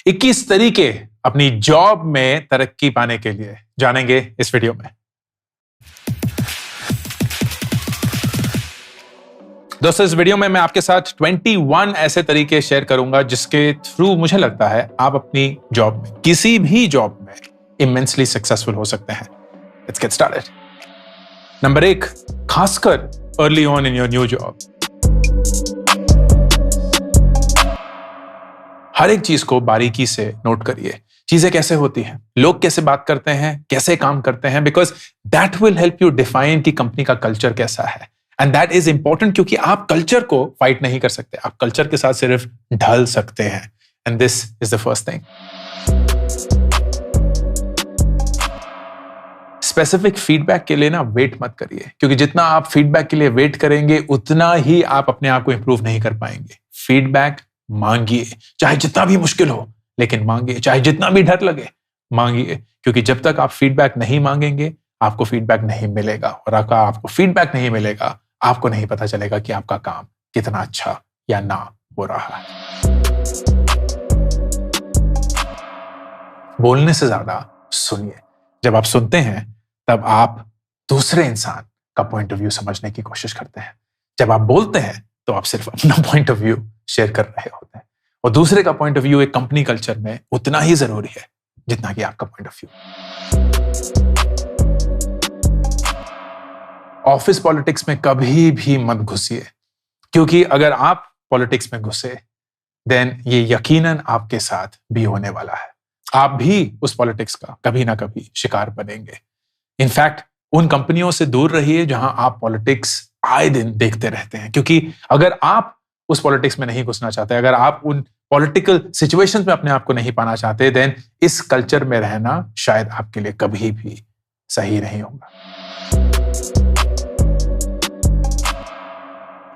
21 तरीके अपनी जॉब में तरक्की पाने के लिए जानेंगे इस वीडियो में। दोस्तों, इस वीडियो में मैं आपके साथ 21 ऐसे तरीके शेयर करूंगा जिसके थ्रू मुझे लगता है आप अपनी जॉब में, किसी भी जॉब में इमेंसली सक्सेसफुल हो सकते हैं। Let's get started. नंबर 1, खासकर early on in your new job, हर एक चीज को बारीकी से नोट करिए। चीजें कैसे होती हैं, लोग कैसे बात करते हैं, कैसे काम करते हैं, because that will help you define कि कंपनी का कल्चर कैसा है। एंड दैट इज इंपॉर्टेंट क्योंकि आप कल्चर को फाइट नहीं कर सकते, आप कल्चर के साथ सिर्फ ढल सकते हैं। And this is the first thing. Specific feedback के लिए ना वेट मत करिए, क्योंकि जितना आप फीडबैक के लिए वेट करेंगे उतना ही आप अपने आप को इंप्रूव नहीं कर पाएंगे। फीडबैक मांगिए, चाहे जितना भी मुश्किल हो, लेकिन मांगिए। चाहे जितना भी डर लगे, मांगिए, क्योंकि जब तक आप फीडबैक नहीं मांगेंगे आपको फीडबैक नहीं मिलेगा। और अगर आपको फीडबैक नहीं मिलेगा, आपको नहीं पता चलेगा कि आपका काम कितना अच्छा या ना हो रहा है। बोलने से ज्यादा सुनिए। जब आप सुनते हैं तब आप दूसरे इंसान का पॉइंट ऑफ व्यू समझने की कोशिश करते हैं। जब आप बोलते हैं तो आप सिर्फ अपना पॉइंट ऑफ व्यू शेयर कर रहे होते हैं, और दूसरे का पॉइंट ऑफ व्यू एक कंपनी कल्चर में उतना ही जरूरी है जितना कि आपका point of view. Office politics में कभी भी मत घुसिए, क्योंकि अगर आप पॉलिटिक्स में घुसे देन ये यकीनन आपके साथ भी होने वाला है। आप भी उस पॉलिटिक्स का कभी ना कभी शिकार बनेंगे। इनफैक्ट उन कंपनियों से दूर रहिए जहां आप पॉलिटिक्स आए दिन देखते रहते हैं, क्योंकि अगर आप उस पॉलिटिक्स में नहीं घुसना चाहते, अगर आप उन पॉलिटिकल सिचुएशंस में अपने आप को नहीं पाना चाहते, देन इस कल्चर में रहना शायद आपके लिए कभी भी सही नहीं होगा।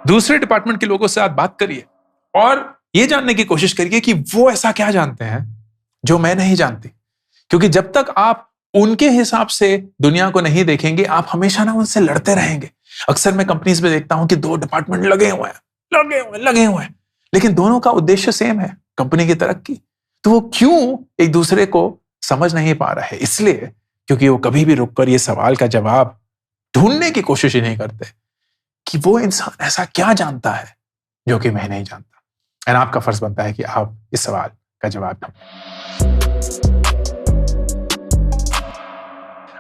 दूसरे डिपार्टमेंट के लोगों से आप बात करिए और ये जानने की कोशिश करिए कि वो ऐसा क्या जानते हैं जो मैं नहीं जानती, क्योंकि जब तक आप उनके हिसाब से दुनिया को नहीं देखेंगे, आप हमेशा ना उनसे लड़ते रहेंगे। अक्सर मैं कंपनीज में देखता हूं कि 2 डिपार्टमेंट लगे हुए हैं, लेकिन दोनों का उद्देश्य सेम है, कंपनी की तरक्की। तो वो क्यों एक दूसरे को समझ नहीं पा रहे? इसलिए क्योंकि वो कभी भी रुककर ये सवाल का जवाब ढूंढने की कोशिश ही नहीं करते कि वो इंसान ऐसा क्या जानता है जो कि मैं नहीं जानता। एंड आपका फर्ज बनता है कि आप इस सवाल का जवाब ढूंढें।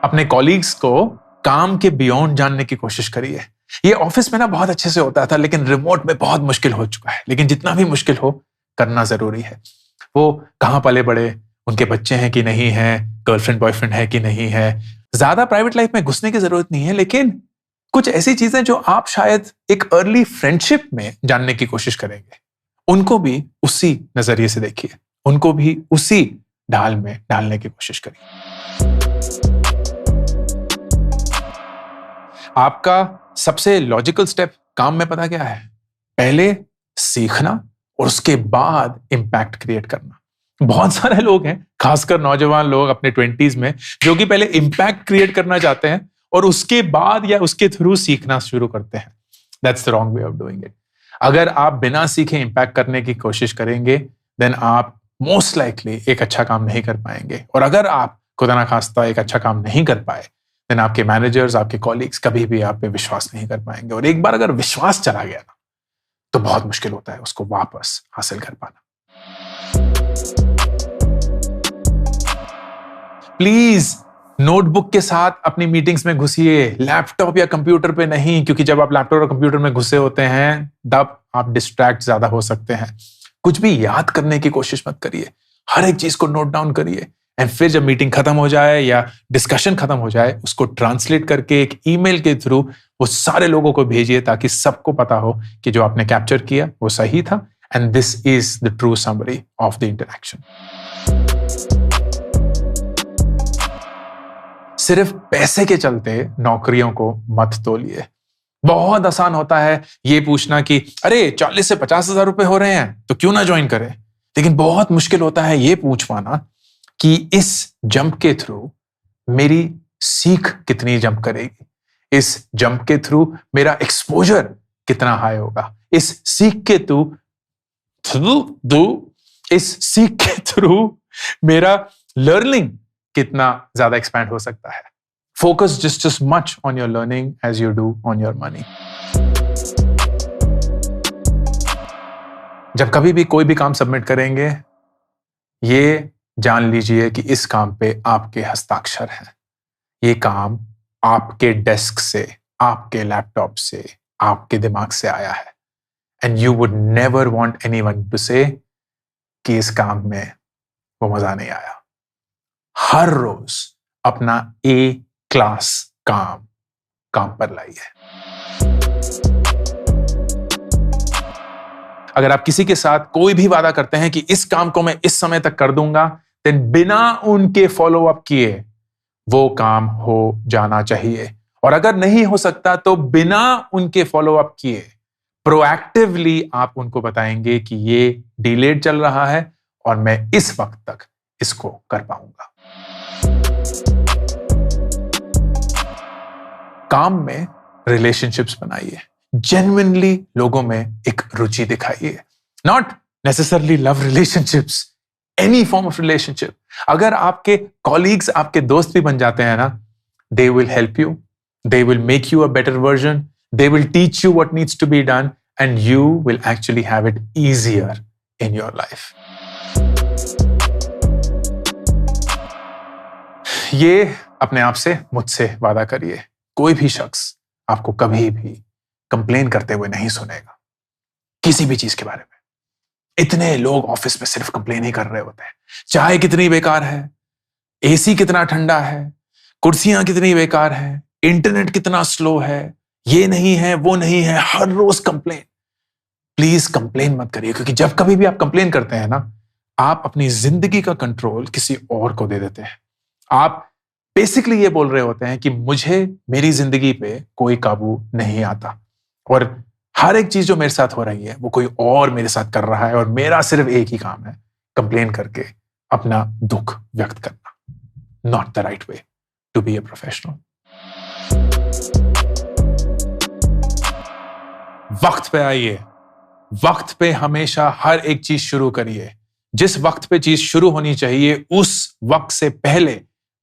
अपने कॉलीग्स को काम के बियॉन्ड जानने की कोशिश करिए। ये ऑफिस में ना बहुत अच्छे से होता था, लेकिन रिमोट में बहुत मुश्किल हो चुका है। लेकिन जितना भी मुश्किल हो, करना जरूरी है। वो कहां पले बड़े, उनके बच्चे हैं कि नहीं है, गर्लफ्रेंड बॉयफ्रेंड है कि नहीं है, ज्यादा प्राइवेट लाइफ में घुसने की जरूरत नहीं है, लेकिन कुछ ऐसी चीजें जो आप शायद एक अर्ली फ्रेंडशिप में जानने की कोशिश करेंगे, उनको भी उसी नजरिए से देखिए, उनको भी उसी ढाल में डालने की कोशिश करिए। आपका सबसे लॉजिकल स्टेप काम में पता क्या है? पहले सीखना और उसके बाद इंपैक्ट क्रिएट करना। बहुत सारे लोग हैं, खासकर नौजवान लोग अपने 20s में, जो कि पहले इंपैक्ट क्रिएट करना चाहते हैं और उसके बाद या उसके थ्रू सीखना शुरू करते हैं। That's the wrong way of doing it. अगर आप बिना सीखे इंपैक्ट करने की कोशिश करेंगे, देन आप मोस्ट लाइकली एक अच्छा काम नहीं कर पाएंगे। और अगर आप खुदा ना खास्ता एक अच्छा काम नहीं कर पाए, देन आपके मैनेजर्स, आपके कॉलीग्स कभी भी आप पे विश्वास नहीं कर पाएंगे। और एक बार अगर विश्वास चला गया ना, तो बहुत मुश्किल होता है उसको वापस हासिल कर पाना। प्लीज नोटबुक के साथ अपनी मीटिंग्स में घुसिए, लैपटॉप या कंप्यूटर पे नहीं, क्योंकि जब आप लैपटॉप और कंप्यूटर में घुसे होते हैं तब आप डिस्ट्रैक्ट ज्यादा हो सकते हैं। कुछ भी याद करने की कोशिश मत करिए, हर एक चीज को नोट डाउन करिए। एंड फिर जब मीटिंग खत्म हो जाए या डिस्कशन खत्म हो जाए, उसको ट्रांसलेट करके एक ईमेल के थ्रू वो सारे लोगों को भेजिए, ताकि सबको पता हो कि जो आपने कैप्चर किया वो सही था। And this is the true summary of the interaction. सिर्फ पैसे के चलते नौकरियों को मत तोलिए। बहुत आसान होता है ये पूछना कि अरे 40 से 50,000 रुपए हो रहे हैं तो क्यों ना ज्वाइन करें, लेकिन बहुत मुश्किल होता है ये पूछ पाना कि इस जंप के थ्रू मेरी सीख कितनी जंप करेगी, इस जंप के थ्रू मेरा एक्सपोजर कितना हाई होगा, इस सीख के थ्रू इस सीख के थ्रू मेरा लर्निंग कितना ज्यादा एक्सपैंड हो सकता है। Focus just as much on your learning as you do on your money. जब कभी भी कोई भी काम सबमिट करेंगे, ये जान लीजिए कि इस काम पे आपके हस्ताक्षर हैं। ये काम आपके डेस्क से, आपके लैपटॉप से, आपके दिमाग से आया है। And you would never want anyone to say कि इस काम में वो मजा नहीं आया। हर रोज अपना ए क्लास काम पर लाइए। अगर आप किसी के साथ कोई भी वादा करते हैं कि इस काम को मैं इस समय तक कर दूंगा, देन बिना उनके फॉलो अप किए वो काम हो जाना चाहिए। और अगर नहीं हो सकता तो बिना उनके फॉलो अप किए प्रोएक्टिवली आप उनको बताएंगे कि ये डिलेड चल रहा है और मैं इस वक्त तक इसको कर पाऊंगा। काम में रिलेशनशिप्स बनाइए, जेन्युइनली लोगों में एक रुचि दिखाइए। Not necessarily love relationships, any form of relationship. अगर आपके कॉलीग्स आपके दोस्त भी बन जाते हैं ना, they will help you, they will make you a better version, they will teach you what needs to be done, and you will actually have it easier in your life. ये अपने आप से, मुझसे वादा करिए, कोई भी शख्स आपको कभी भी कंप्लेन करते हुए नहीं सुनेगा किसी भी चीज के बारे में। इतने लोग ऑफिस में सिर्फ कंप्लेन ही कर रहे होते हैं। चाय कितनी बेकार है, एसी कितना ठंडा है, कुर्सियां कितनी बेकार है, इंटरनेट कितना स्लो है, ये नहीं है, वो नहीं है, हर रोज कंप्लेन। प्लीज कंप्लेन मत करिए, क्योंकि जब कभी भी आप कंप्लेन करते हैं ना, आप अपनी जिंदगी का कंट्रोल किसी और को दे देते हैं। आप बेसिकली ये बोल रहे होते हैं कि मुझे मेरी जिंदगी पे कोई काबू नहीं आता और हर एक चीज जो मेरे साथ हो रही है वो कोई और मेरे साथ कर रहा है और मेरा सिर्फ एक ही काम है, कंप्लेन करके अपना दुख व्यक्त करना। Not the right way to be a professional. वक्त पे आइए, वक्त पे हमेशा हर एक चीज शुरू करिए। जिस वक्त पे चीज शुरू होनी चाहिए उस वक्त से पहले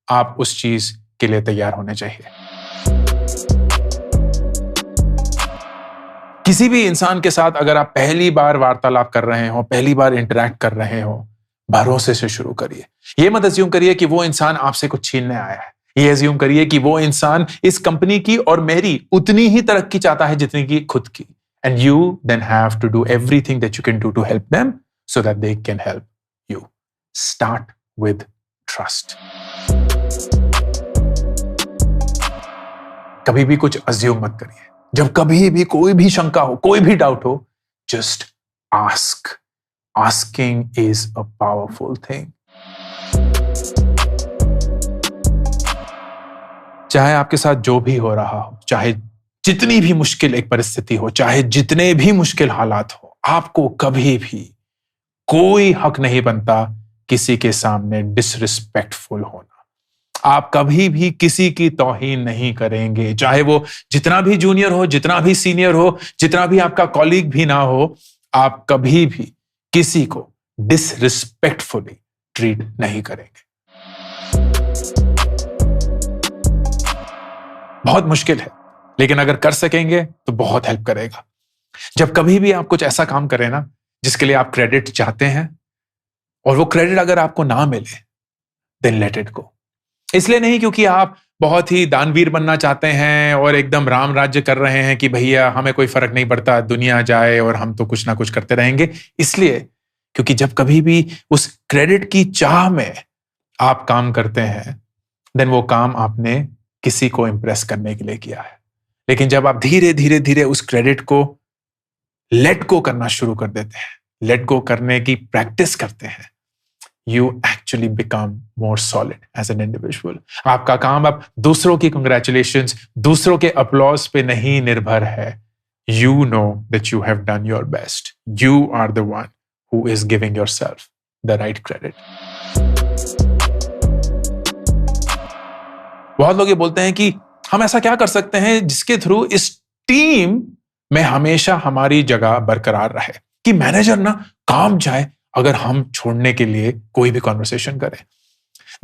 आप उस चीज के लिए तैयार होने चाहिए। किसी भी इंसान के साथ अगर आप पहली बार वार्तालाप कर रहे हो, पहली बार इंटरैक्ट कर रहे हो, भरोसे से शुरू करिए। ये मत अज्यूम करिए कि वो इंसान आपसे कुछ छीनने आया है। ये अज्यूम करिए कि वो इंसान इस कंपनी की और मेरी उतनी ही तरक्की चाहता है जितनी की खुद की। And you then have to do everything that you can do to help them so that they can help you. Start with trust. कभी भी कुछ अज्यूम मत करिए। जब कभी भी कोई भी शंका हो, कोई भी डाउट हो, just ask. Asking is a powerful thing. चाहे आपके साथ जो भी हो रहा हो, चाहे जितनी भी मुश्किल एक परिस्थिति हो, चाहे जितने भी मुश्किल हालात हो, आपको कभी भी कोई हक नहीं बनता किसी के सामने डिसरिस्पेक्टफुल होना। आप कभी भी किसी की तौहीन नहीं करेंगे, चाहे वो जितना भी जूनियर हो, जितना भी सीनियर हो, जितना भी आपका कॉलीग भी ना हो। आप कभी भी किसी को डिसरिस्पेक्टफुली ट्रीट नहीं करेंगे। बहुत मुश्किल है, लेकिन अगर कर सकेंगे तो बहुत हेल्प करेगा। जब कभी भी आप कुछ ऐसा काम करें ना जिसके लिए आप क्रेडिट चाहते हैं और वो क्रेडिट अगर आपको ना मिले, देन लेट इट गो। इसलिए नहीं क्योंकि आप बहुत ही दानवीर बनना चाहते हैं और एकदम राम राज्य कर रहे हैं कि भैया हमें कोई फर्क नहीं पड़ता, दुनिया जाए और हम तो कुछ ना कुछ करते रहेंगे। इसलिए क्योंकि जब कभी भी उस क्रेडिट की चाह में आप काम करते हैं, देन वो काम आपने किसी को इंप्रेस करने के लिए किया है। लेकिन जब आप धीरे धीरे धीरे उस क्रेडिट को लेट गो करना शुरू कर देते हैं, लेट गो करने की प्रैक्टिस करते हैं, you actually become more solid as an individual. आपका काम अब दूसरों की कंग्रेचुलेशंस, दूसरों के अपलॉज पे नहीं निर्भर है। You know that you have done your best. You are the one who is giving yourself the right credit. बहुत लोग ये बोलते हैं कि हम ऐसा क्या कर सकते हैं जिसके थ्रू इस टीम में हमेशा हमारी जगह बरकरार रहे, कि मैनेजर ना काम जाए अगर हम छोड़ने के लिए कोई भी कॉन्वर्सेशन करें।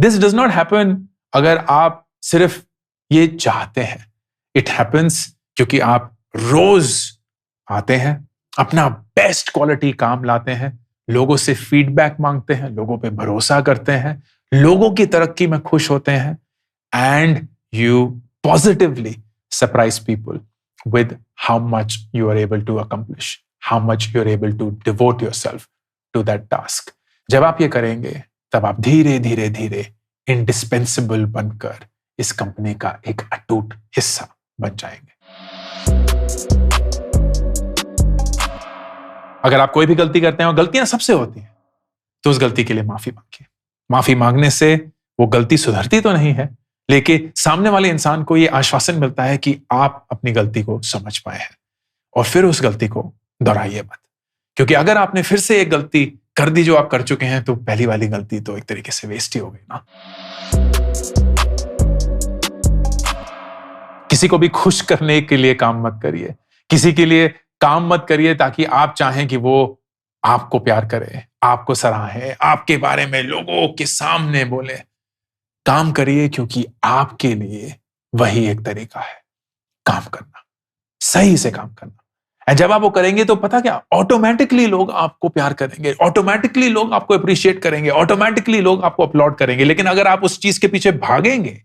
दिस डज नॉट हैपन अगर आप सिर्फ ये चाहते हैं। इट हैपन्स क्योंकि आप रोज आते हैं, अपना बेस्ट क्वालिटी काम लाते हैं, लोगों से फीडबैक मांगते हैं, लोगों पे भरोसा करते हैं, लोगों की तरक्की में खुश होते हैं, and you positively surprise people with how much you are able to accomplish, how much you are able to devote yourself to that task. जब आप ये करेंगे तब आप धीरे धीरे धीरे indispensable बनकर इस कंपनी का एक अटूट हिस्सा बन जाएंगे। अगर आप कोई भी गलती करते हैं, और गलतियां सबसे होती हैं, तो उस गलती के लिए माफी मांगिए। माफी मांगने से वो गलती सुधरती तो नहीं है, लेकिन सामने वाले इंसान को यह आश्वासन मिलता है कि आप अपनी गलती को समझ पाए हैं, और फिर उस गलती को दोहराइए मत। क्योंकि अगर आपने फिर से एक गलती कर दी जो आप कर चुके हैं, तो पहली वाली गलती तो एक तरीके से वेस्ट ही हो गई ना। किसी को भी खुश करने के लिए काम मत करिए, किसी के लिए काम मत करिए ताकि आप चाहें कि वो आपको प्यार करे, आपको सराहे, आपके बारे में लोगों के सामने बोले। काम करिए क्योंकि आपके लिए वही एक तरीका है काम करना, सही से काम करना। और जब आप वो करेंगे तो पता क्या, ऑटोमेटिकली लोग आपको प्यार करेंगे, ऑटोमेटिकली लोग आपको अप्रिशिएट करेंगे, ऑटोमेटिकली लोग आपको अपलॉड करेंगे। लेकिन अगर आप उस चीज के पीछे भागेंगे,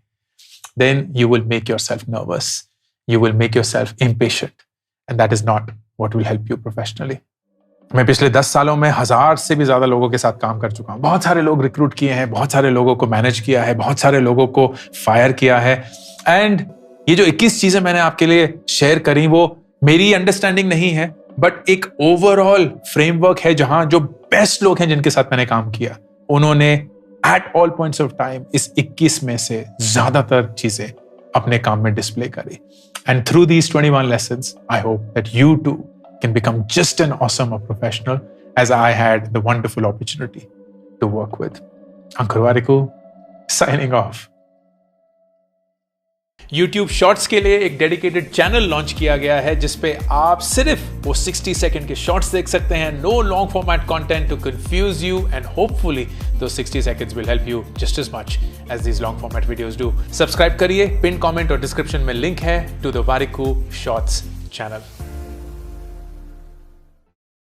then you will make yourself nervous, you will make yourself impatient, and that is not what will help you professionally. मैं पिछले 10 सालों में 1000 से भी ज्यादा लोगों के साथ काम कर चुका हूं। बहुत सारे लोग रिक्रूट किए हैं, बहुत सारे लोगों को मैनेज किया है, बहुत सारे लोगों को फायर किया है। एंड ये जो 21 चीजें मैंने आपके लिए शेयर करी, वो मेरी अंडरस्टैंडिंग नहीं है, बट एक ओवरऑल फ्रेमवर्क है जहां जो बेस्ट लोग हैं जिनके साथ मैंने काम किया, उन्होंने at all points of time इस 21 में से ज्यादातर चीजें अपने काम में डिस्प्ले करी। And through these 21 lessons, I hope that you too can become just an awesome professional as I had the wonderful opportunity to work with. Ankur Warikoo, signing off. YouTube Shorts के लिए एक dedicated channel launch किया गया है जिसपे आप सिर्फ वो 60 सेकंड के शॉर्ट्स देख सकते हैं। No long format content to confuse you, and hopefully those 60 seconds will help you just as much as these long format videos do. Subscribe करिए, पिन कमेंट और डिस्क्रिप्शन में लिंक है to the Warikoo Shorts channel.